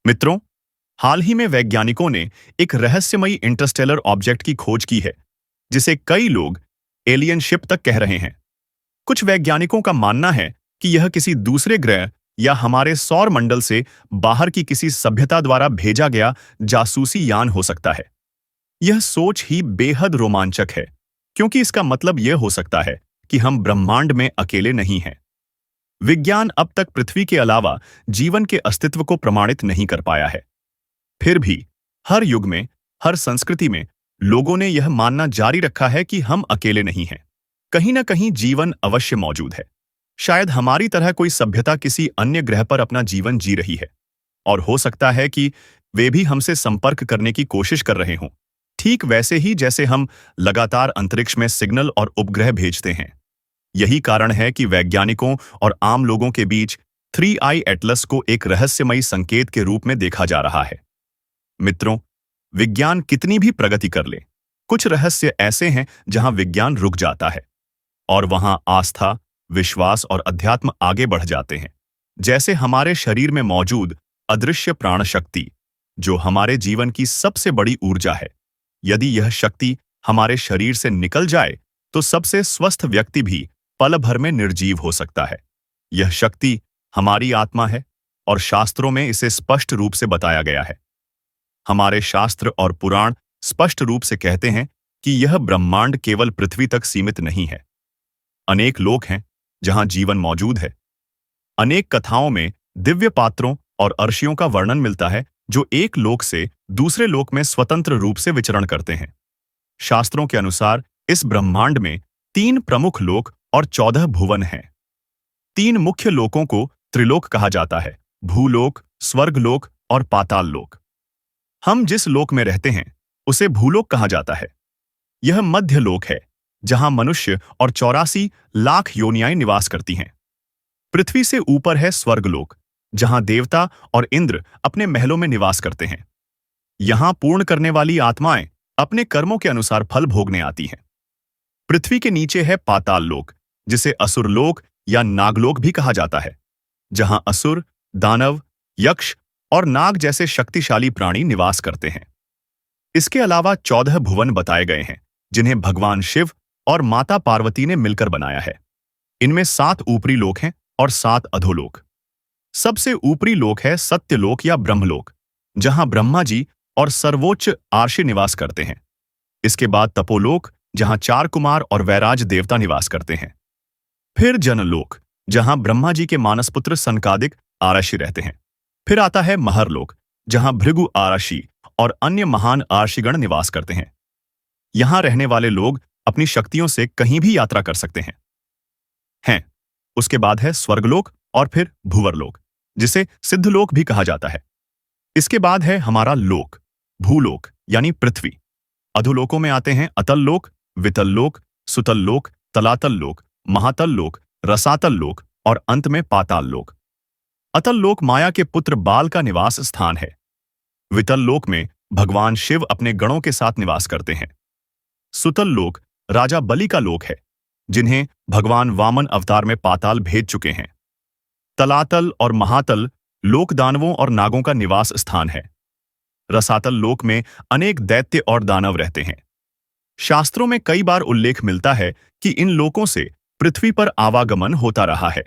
मित्रों, हाल ही में वैज्ञानिकों ने एक रहस्यमयी इंटरस्टेलर ऑब्जेक्ट की खोज की है, जिसे कई लोग एलियन शिप तक कह रहे हैं। कुछ वैज्ञानिकों का मानना है कि यह किसी दूसरे ग्रह या हमारे सौर मंडल से बाहर की किसी सभ्यता द्वारा भेजा गया जासूसी यान हो सकता है। यह सोच ही बेहद रोमांचक है, क्योंकि इसका मतलब यह हो सकता है कि हम ब्रह्मांड में अकेले नहीं हैं। विज्ञान अब तक पृथ्वी के अलावा जीवन के अस्तित्व को प्रमाणित नहीं कर पाया है। फिर भी हर युग में, हर संस्कृति में लोगों ने यह मानना जारी रखा है कि हम अकेले नहीं हैं। कहीं न कहीं जीवन अवश्य मौजूद है। शायद हमारी तरह कोई सभ्यता किसी अन्य ग्रह पर अपना जीवन जी रही है, और हो सकता है कि वे भी हमसे संपर्क करने की कोशिश कर रहे हों, ठीक वैसे ही जैसे हम लगातार अंतरिक्ष में सिग्नल और उपग्रह भेजते हैं। यही कारण है कि वैज्ञानिकों और आम लोगों के बीच 3I एटलस को एक रहस्यमयी संकेत के रूप में देखा जा रहा है। मित्रों, विज्ञान कितनी भी प्रगति कर ले, कुछ रहस्य ऐसे हैं जहां विज्ञान रुक जाता है, और वहां आस्था, विश्वास और अध्यात्म आगे बढ़ जाते हैं। जैसे हमारे शरीर में मौजूद अदृश्य प्राण शक्ति, जो हमारे जीवन की सबसे बड़ी ऊर्जा है। यदि यह शक्ति हमारे शरीर से निकल जाए, तो सबसे स्वस्थ व्यक्ति भी पल भर में निर्जीव हो सकता है। यह शक्ति हमारी आत्मा है, और शास्त्रों में इसे स्पष्ट रूप से बताया गया है। हमारे शास्त्र और पुराण स्पष्ट रूप से कहते हैं कि यह ब्रह्मांड केवल पृथ्वी तक सीमित नहीं है। अनेक लोक हैं जहां जीवन मौजूद है। अनेक कथाओं में दिव्य पात्रों और अर्षियों का वर्णन मिलता है, जो एक लोक से दूसरे लोक में स्वतंत्र रूप से विचरण करते हैं। शास्त्रों के अनुसार इस ब्रह्मांड में 3 प्रमुख लोक और 14 भुवन हैं। 3 मुख्य लोकों को त्रिलोक कहा जाता है: भूलोक, स्वर्गलोक और पाताल लोक। हम जिस लोक में रहते हैं उसे भूलोक कहा जाता है। यह मध्य लोक है, जहां मनुष्य और 84 लाख योनियाएं निवास करती हैं। पृथ्वी से ऊपर है स्वर्गलोक, जहां देवता और इंद्र अपने महलों में निवास करते हैं। यहां पूर्ण करने वाली आत्माएं अपने कर्मों के अनुसार फल भोगने आती हैं। पृथ्वी के नीचे है पाताल लोक, जिसे असुरलोक या नागलोक भी कहा जाता है, जहां असुर, दानव, यक्ष और नाग जैसे शक्तिशाली प्राणी निवास करते हैं। इसके अलावा 14 भुवन बताए गए हैं, जिन्हें भगवान शिव और माता पार्वती ने मिलकर बनाया है। इनमें 7 ऊपरी लोक हैं और 7 अधोलोक। सबसे ऊपरी लोक है सत्यलोक या ब्रह्मलोक, जहां ब्रह्मा जी और सर्वोच्च आर्षि निवास करते हैं। इसके बाद तपोलोक, जहां 4 कुमार और वैराज देवता निवास करते हैं। फिर जनलोक, जहां ब्रह्मा जी के मानसपुत्र सनकादिक आरषि रहते हैं। फिर आता है महरलोक, जहां भृगु आरषि और अन्य महान आर्षिगण निवास करते हैं। यहां रहने वाले लोग अपनी शक्तियों से कहीं भी यात्रा कर सकते हैं। उसके बाद है स्वर्गलोक और फिर भूवरलोक, जिसे सिद्धलोक भी कहा जाता है। इसके बाद है हमारा लोक, भूलोक यानी पृथ्वी। अधोलोकों में आते हैं अतल लोक, वितल लोक, सुतल लोक, तलातल लोक, महातल लोक, रसातल लोक और अंत में पाताल लोक। अतल लोक माया के पुत्र बाल का निवास स्थान है। वितल लोक में भगवान शिव अपने गणों के साथ निवास करते हैं। सुतल लोक राजा बलि का लोक है, जिन्हें भगवान वामन अवतार में पाताल भेज चुके हैं। तलातल और महातल लोक दानवों और नागों का निवास स्थान है। रसातल लोक में अनेक दैत्य और दानव रहते हैं। शास्त्रों में कई बार उल्लेख मिलता है कि इन लोकों से पृथ्वी पर आवागमन होता रहा है।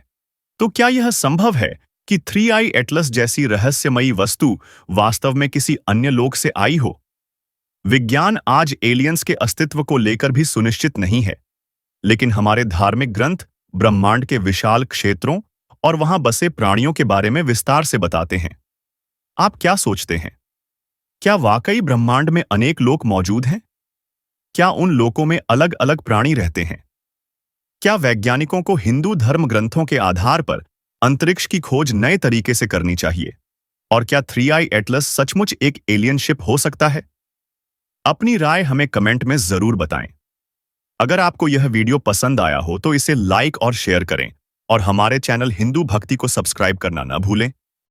तो क्या यह संभव है कि 3I एटलस जैसी रहस्यमयी वस्तु वास्तव में किसी अन्य लोक से आई हो? विज्ञान आज एलियंस के अस्तित्व को लेकर भी सुनिश्चित नहीं है, लेकिन हमारे धार्मिक ग्रंथ ब्रह्मांड के विशाल क्षेत्रों और वहां बसे प्राणियों के बारे में विस्तार से बताते हैं। आप क्या सोचते हैं? क्या वाकई ब्रह्मांड में अनेक लोक मौजूद हैं? क्या उन लोकों में अलग अलग प्राणी रहते हैं? क्या वैज्ञानिकों को हिंदू धर्म ग्रंथों के आधार पर अंतरिक्ष की खोज नए तरीके से करनी चाहिए? और क्या 3I एटलस सचमुच एक एलियन शिप हो सकता है? अपनी राय हमें कमेंट में जरूर बताएं। अगर आपको यह वीडियो पसंद आया हो तो इसे लाइक और शेयर करें, और हमारे चैनल हिंदू भक्ति को सब्सक्राइब करना न भूलें।